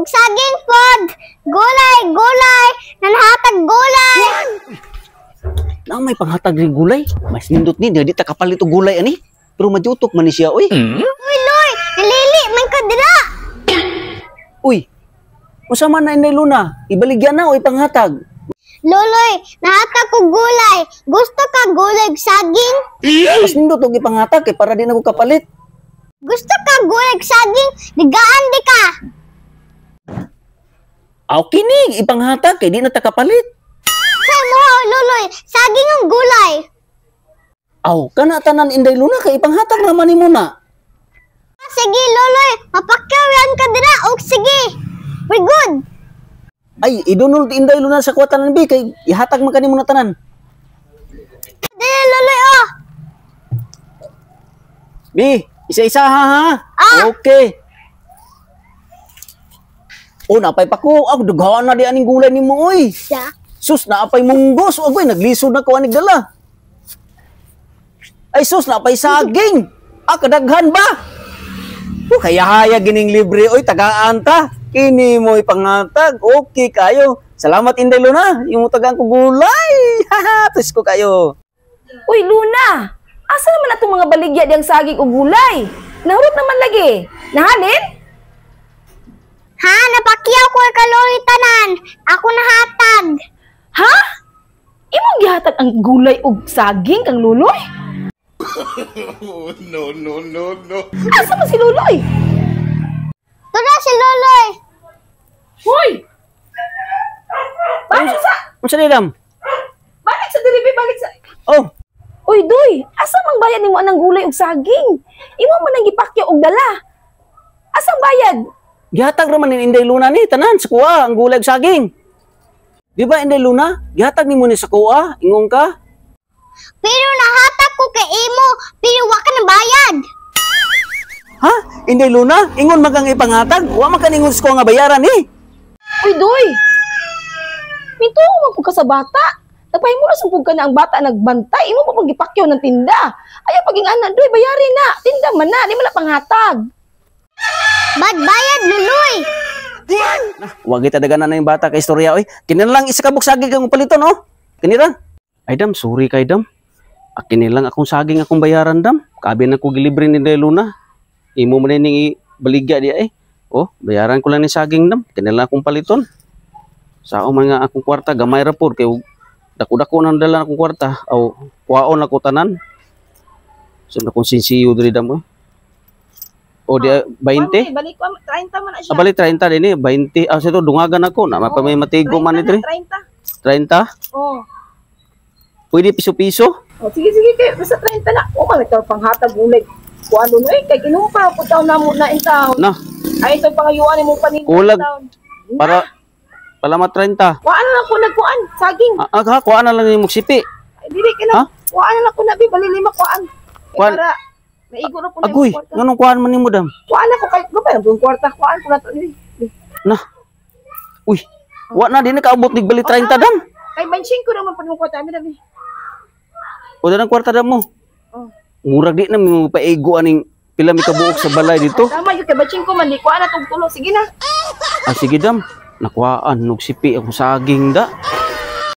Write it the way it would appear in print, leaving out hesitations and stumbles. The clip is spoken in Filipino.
saging pod. Gulay, gulay. Nanhatag gulay. Na may panghatag rin gulay. Mas nindot ni, di ta kapalit og gulay ani. Pero majutok man ni siya, oy. Uy, Loy. Nalili man ka dira. Uy. Usama na Inday Luna. Ibaligyan na oy panghatag. Loloy, nahatag ko gulay. Gusto ka gulay saging? Mas nindot og ipanghatag kay para di na ko kapalit. Gusto ka gulay saging? Digaan di ka. Aw kini ipanghatag kay di na ta kapalit. Say mo, Loloy, saging ang gulay. Aw kana tanan Inday Luna kay ipanghatag naman nimo na. Sige, Loloy, mapakyawan ka dira. Og sige. We're good. Ay idunol ti Inday Luna sa kwatanan bi kay ihatag man kanimo na tanan. Dili, Loloy, oh. Bi, isa-isa ha. Ah. Okay. Oh, napay pa ko. Ako, dughaan na di aning gulay ni mo, oy. Yeah. Sus, napay munggos. Oy, naglisod na ko aning dala. Ay, sus, napay saging. Kadaghan ba? Kaya haya gining libre, oy, tagaan ta. Kini mo ipangatag. Okay kayo. Salamat, Inday Luna. Yung tagaan ko gulay. Haha, tus ko kayo. Uy, Luna! Asa naman na itong mga baligya diyang saging o gulay? Nahurot naman lagi. Nahalin? Ha, napakyaw ko ka, Loloy, tanan. Ako nahatag. Ha? Imong gihatag ang gulay o saging kang Luloy? No. Asa man si Luloy? Tuna si Loloy. Hoy! Balik sa... Ano sa nidam? Balik sa diribi, balik sa... Oh, Uy, Doy! Asa mang bayad ni mo anang gulay o saging? Imo man nang gipakya og dala. Asang bayad? gihatag raman ni Inday Luna ni tanan sa kuha ang gulay ug saging. Di ba Inday Luna? Gihatag nimo ni sa kuha, ingong ka. Pero nahatag ko kay imo, pero wa ka na bayad. Ha? Inday Luna, ingon magang ipanghatag, wa man kaningon sa kuha nga bayaran ni. Uy, Doy! Minto mo ka sa bata. Nagpahimo na sumpog ka na ang bata nagbantay. Imo pa pagipakyaw ng tinda. Ayaw paging anak, Doy, bayarin na. Tinda man na, di mo na panghatag. Bad bayad, Luloy. Wa kita daganan na yung bata kay istorya oy. Kini lang isa ka buksagi kang paliton oh. Kini ra. Ay dam, sorry kay dam. Kini lang akong saging akong bayaran dam. Kabi na ko gilibre ni Inday Luna. Imo man ning baligya di ay. Oh, bayaran ko lang ni saging dam. Kini lang akong paliton. Sao man nga akong kwarta gamay ra pud kay dako-dako nang dala akong kwarta aw kuwaon ako tanan. So na kung sinsiyo diri dam oh. O di 20? Balik ko, 30 man na siya. Balik 30 din eh, 20. Sito dungagan ako na mapamay matigo man ito. 30. 30? Oh. Pwede piso-piso? Oh, sige, kay basta 30 na. O, kami ito panghatag ulit. Kuha doon, kay kinumpa ko taon na mo na in town. Na. Ay, ito pangayuan mo pa Kulag. Para palamat 30. Kuhaan na lang ko nagkuhaan, saging. Kuha na lang yung magsipi. Ay, dili ka na. Kuhaan na lang ko na, balilima kuhaan. Kuhaan. Para, maigo na po na Agoy, yung kwarta. nganong kuhaan man ni mo dam? Kuhaan na ko, kahit gabay, yung kwarta, kuhaan ko na ito. Na. Uy, wa na din nakaabot ni bali 30 dam. Kay banching ko naman pa yung kwarta, amin dami. O dang kwarta dam mo. Oh. Murag di na mo paigo aning pila mi kabuok sa balay dito. Tama yung kay banching ko man, di kuhaan na itong tulo. Sige na. Sige dam, nakuhaan nugsipi ako saging da.